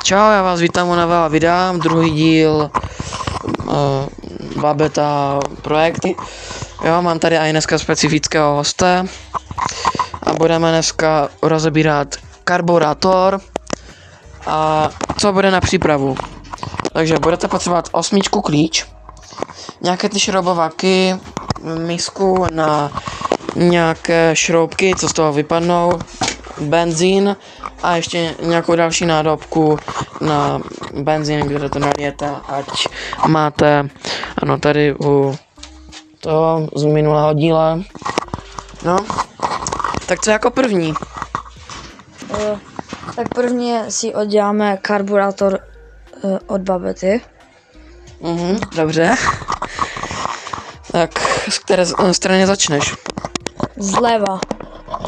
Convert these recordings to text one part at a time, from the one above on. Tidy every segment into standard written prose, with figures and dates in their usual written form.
Čau, já vás vítám u nového videa, druhý díl Babeta projekty. Jo, mám tady i dneska specifického hosta a budeme dneska rozebírat karburátor a co bude na přípravu. Takže budete potřebovat 8 klíč, nějaké ty šroubovaky, misku na nějaké šroubky, co z toho vypadnou, benzín a ještě nějakou další nádobku na benzín, kde to nalijete, ať máte, ano, tady u toho z minulého díla. No, tak co jako první? Tak prvně si odděláme karburátor od babety. Dobře. Tak z které strany začneš? Zleva.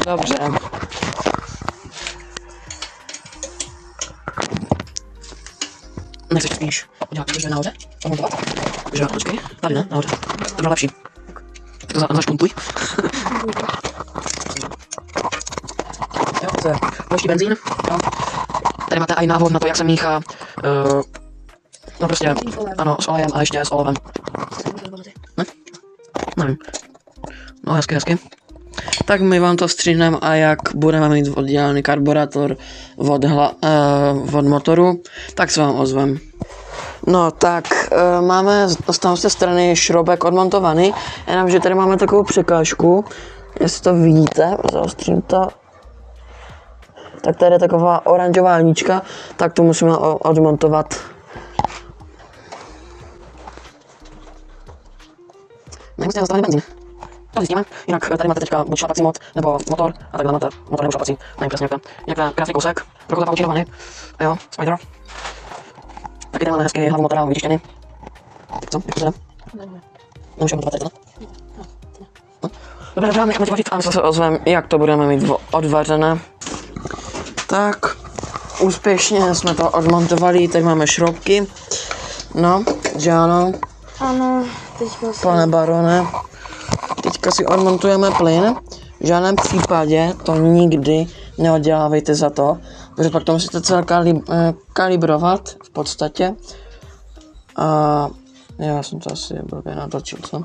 Dobře. Nechceš spíš udělat to, že nahoře? Zamontovat? Takže počkej, tady ne, nahoře. To bylo lepší. Tak to zašpuntuj. Jo, to je pouští benzín. Jo. Tady máte i návod na to, jak se míchá. No prostě, ano, s olejem a ještě s olovem. Ne? Nevím. No hezky. Tak my vám to stříhneme a jak budeme mít oddělený karburátor od motoru, tak se vám ozvem. No tak máme z té strany šroubek odmontovaný, jenomže tady máme takovou překážku, jestli to vidíte, zaostřím to. Tak tady je taková oranžová linička, tak to musíme odmontovat. Nemusíte zastavit benzín. To zjistíme, jinak tady máte teďka buď šlapací mod, nebo motor, a takhle máte motor nebo šlapací, nevím přesně jak ten krásný kousek, trochu zapaučírovaný, jo, spider. Taky tady máme hezký hlavu motora vyčištěný. Tak co, jak to jde? Nemůžeme montovat tady to, ne? Dobře, necháme ti vařit a my se ozveme, jak to budeme mít odvařené. Tak, úspěšně jsme to odmontovali, tady máme šroubky. No, že ano? Ano, teďka si... Pane barone. Teďka si odmontujeme plyn. V žádném případě to nikdy neoddělávejte za to, protože pak to musíte celé kalibrovat v podstatě. A já jsem to asi blbě natočil, co?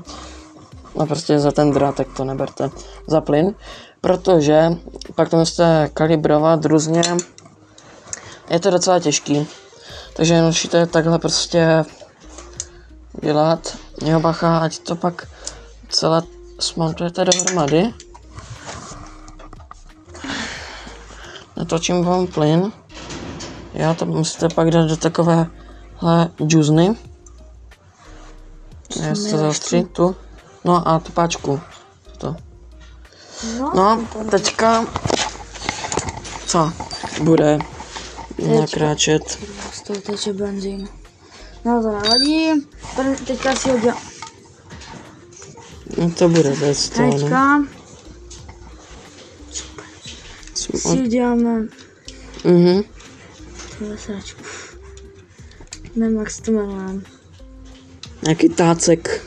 No prostě za ten drátek to neberte za plyn, protože pak to musíte kalibrovat různě. Je to docela těžký, takže musíte takhle prostě dělat. Jo, bacha, ať to pak celé smontujete dohromady. Natočím vám plyn. Já to musíte pak dát do takovéhle džuzny. Já se to zaostří tu. No a tu páčku. To. No, teďka co bude nakráčet? Z toho teče benzín. No to nevadí. Teďka si oddělám. No to bude bez toho, no. Teďka si uděláme vesačku. Nevím, jak se to jmenuje. Nějaký tácek.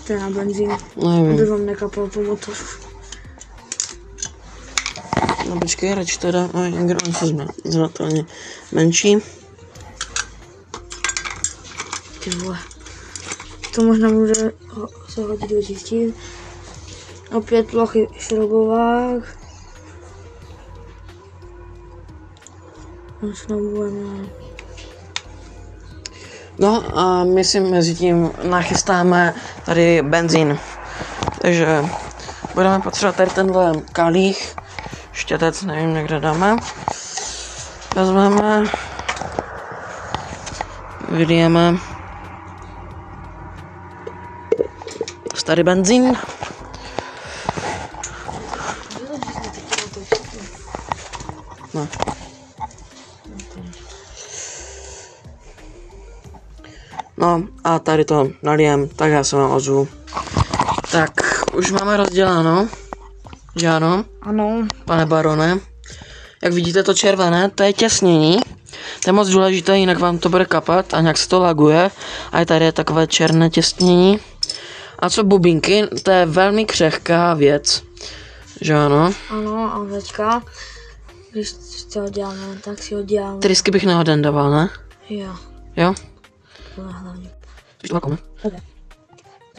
To je na benzín. Nevím. Aby vám nekapal po motoru. No počkej, radši teda, někdo on se znatelně menší. Ty vole. To možná může se hodit vyčistit. Opět lochy šroubovák. No a my si mezi tím nachystáme tady benzín. Takže budeme potřebovat tady tenhle kalích. Štětec, nevím, někde dáme. Vezmeme. Vylijeme starý benzín. No. No a tady to nalijem, tak já se vám ozvu. Tak, už máme rozděláno, že ano? Ano. Pane barone. Jak vidíte to červené, to je těsnění. To je moc důležité, jinak vám to bude kapat a nějak se to laguje. A tady je takové černé těsnění. A co bubínky, to je velmi křehká věc. Že ano? Ano, a teďka Když si ho děláme, tak si ho děláme. Ty risky bych na den dával, ne? Jo. Jo? To hlavně. Spíš to ne? Okay.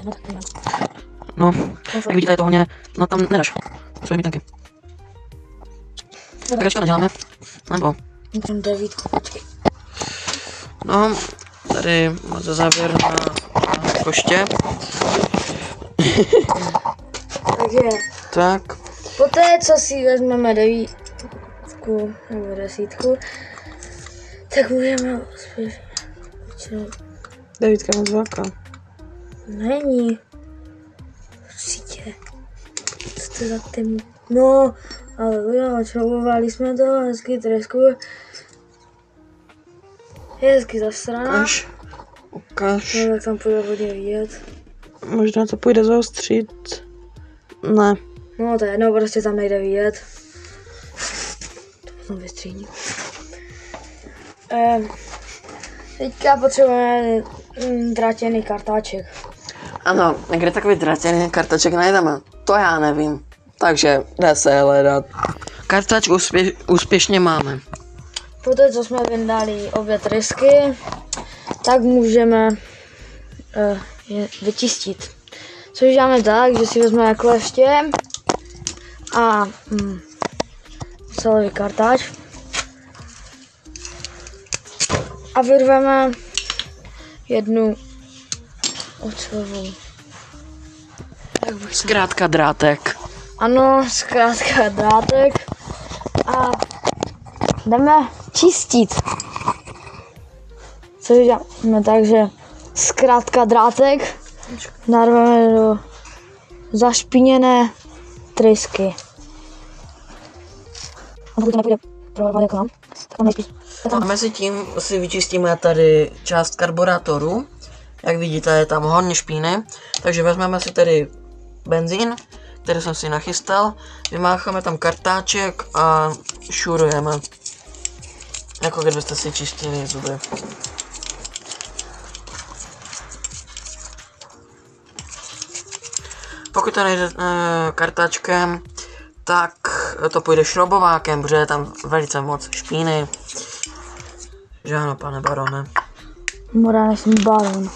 No, tak nevím. No, jak vidíte, je to hodně, no tam nedáš. Svoje mítenky. Tak ještě neděláme. Nebo? Mám 9, počkej. No, tady máte závěr na koště. Takže, Tak. poté, co si vezmeme 9 nebo 10, tak můžeme spíš... Devítka moc velká. Není. Určitě. Co to za ten... No, ale jo, čobovali jsme to, hezky tresku. Je hezky zasraná. Ukaž. No, tak tam půjde hodně vidět. Možná to půjde zaostřit. Ne. No, to je jedno, prostě tam nejde vidět. To potom vystřídím. Teďka potřebujeme drátěný kartáček. Ano, kde takový dratěný kartaček najdeme? To já nevím. Takže jde se hledat. Kartač úspěšně máme. Poté, co jsme vyndali obě trysky, tak můžeme je vyčistit. Což děláme tak, že si vezmeme kleště a celový kartáč a vyrveme jednu ocelovou. Zkrátka drátek. Ano, zkrátka drátek a jdeme čistit. Což děláme tak, že zkrátka drátek narveme do zašpiněné trysky. A pokud to nepůjde prohrát jako nám, tak tam nejspíš. A mezi tím si vyčistíme tady část karburátoru. Jak vidíte, je tam hodně špíny. Takže vezmeme si tady benzín, který jsem si nachystal. Vymácháme tam kartáček a šurujeme. Jako kdybyste si čistili zuby. Pokud to nejde kartáčkem, tak to půjde šrobovákem, protože je tam velice moc špíny. Že ano, pane barone. Morálně jsem baron.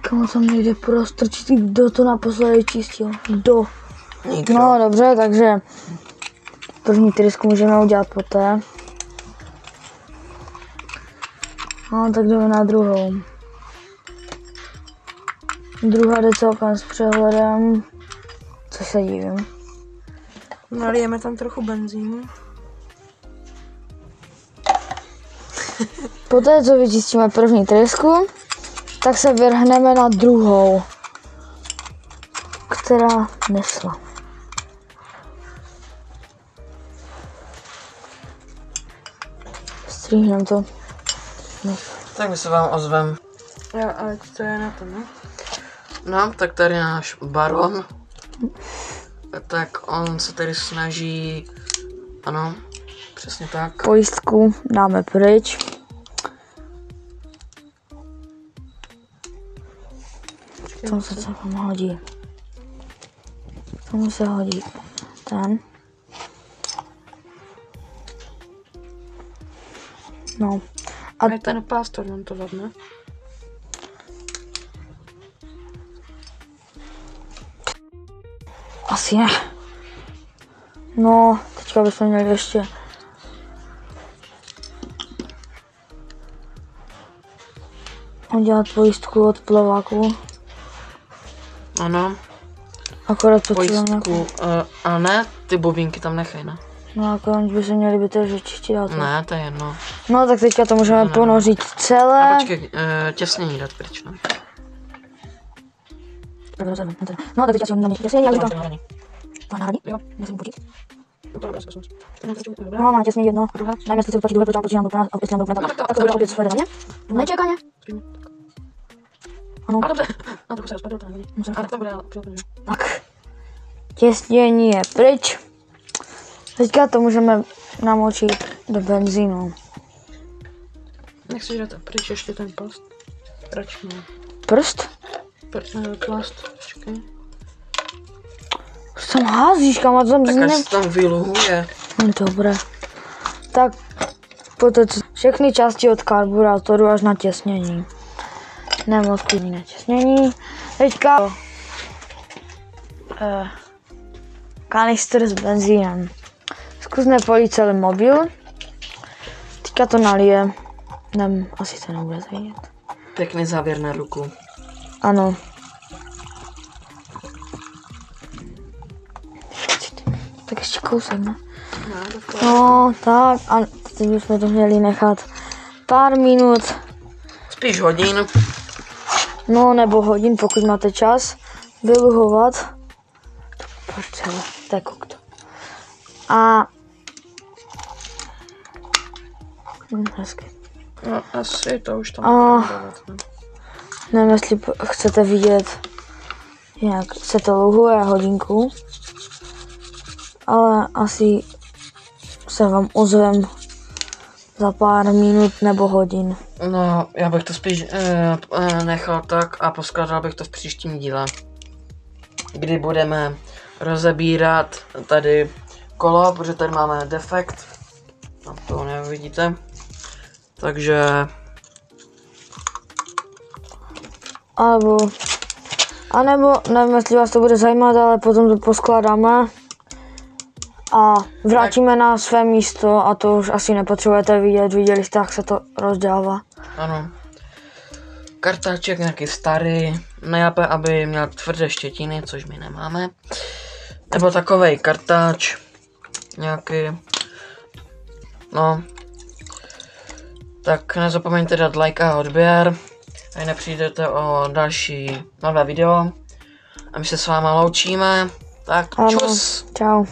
Kamu jsem někde prostrčit, kdo to naposledy čistil? Kdo? Nikdo. No dobře, takže první trysku můžeme udělat poté. No tak jdeme na druhou. Druhá jde celkem s přehledem, co se divím. Nalijeme tam trochu benzínu. Poté, co vyčistíme první trysku, tak se vrhneme na druhou, která nešla. Stříhneme to. Tak my se vám ozvem. Jo, ale co je na to, ne? No, tak tady náš baron. Tak on se tady snaží, ano, přesně tak. Pojistku dáme pryč. To se celkem hodí. Tomu se hodí ten. No. A ten pástor nám to vadne. Asi ne. No, teďka bychom měli ještě udělat pojistku od plaváku. Ano, Akorát potřebujeme pojistku, a ne, ty bobínky tam nechej, ne? No, akorát by se měli vytržit čistit a to. Ne, to je jedno. No, tak teďka to můžeme ponořit celé. A počkej, těsnění dát pryč, ne? No, tak teďka si ho na těsnění, jak říkám. To náhradí? Jo. Musím potit. No, má těsně jedno. Dajme si platit druhé, protože nám doplná, jestli nám doplná, tak to bude opět své daně. Nečekaně. Ano. A dobře, no trochu se rozpadl, to nevadí. Ale to bude přijatelné. Tak. Těsnění je pryč. Teďka to můžeme namočit do benzínu. Nechci dát pryč ještě ten plast. Radši ne. Prst? Plast, čekaj. Tam házíš, kamo, tam Tak až se tam vyluhuje. Dobré. Tak poté všechny části od karburátoru až na těsnění. Nemoc klidný natěsnění. Teďka kanistr s benzínem. Zkus nepolít celý mobil. Teďka to nalije. Asi to nebude vidět. Pěkný závěr na ruku. Ano. Tak ještě kousek, ne? No, tak. A teď bychom to měli nechat pár minut. Spíš hodin. No, nebo hodin, pokud máte čas. Vyluhovat. Tak to. A... hezky. No, asi to už tam nevím, jestli chcete vidět, jak se to luhuje hodinku. Ale asi se vám ozvem za pár minut nebo hodin. No, já bych to spíš nechal tak a poskladal bych to v příštím díle. Kdy budeme rozebírat tady kolo, protože tady máme defekt. No, to nevidíte. Takže... A nebo nevím, jestli vás to bude zajímat, ale potom to poskládáme a vrátíme na své místo a to už asi nepotřebujete vidět, viděli jste, jak se to rozdělává. Ano. Kartáček nějaký starý, nejlépe, aby měl tvrdé štětiny, což my nemáme. Nebo takovej kartáč, nějaký, no. Tak nezapomeňte dát like a odběr, ať nepřijdete o další nové video. A my se s váma loučíme, tak čus. Čau.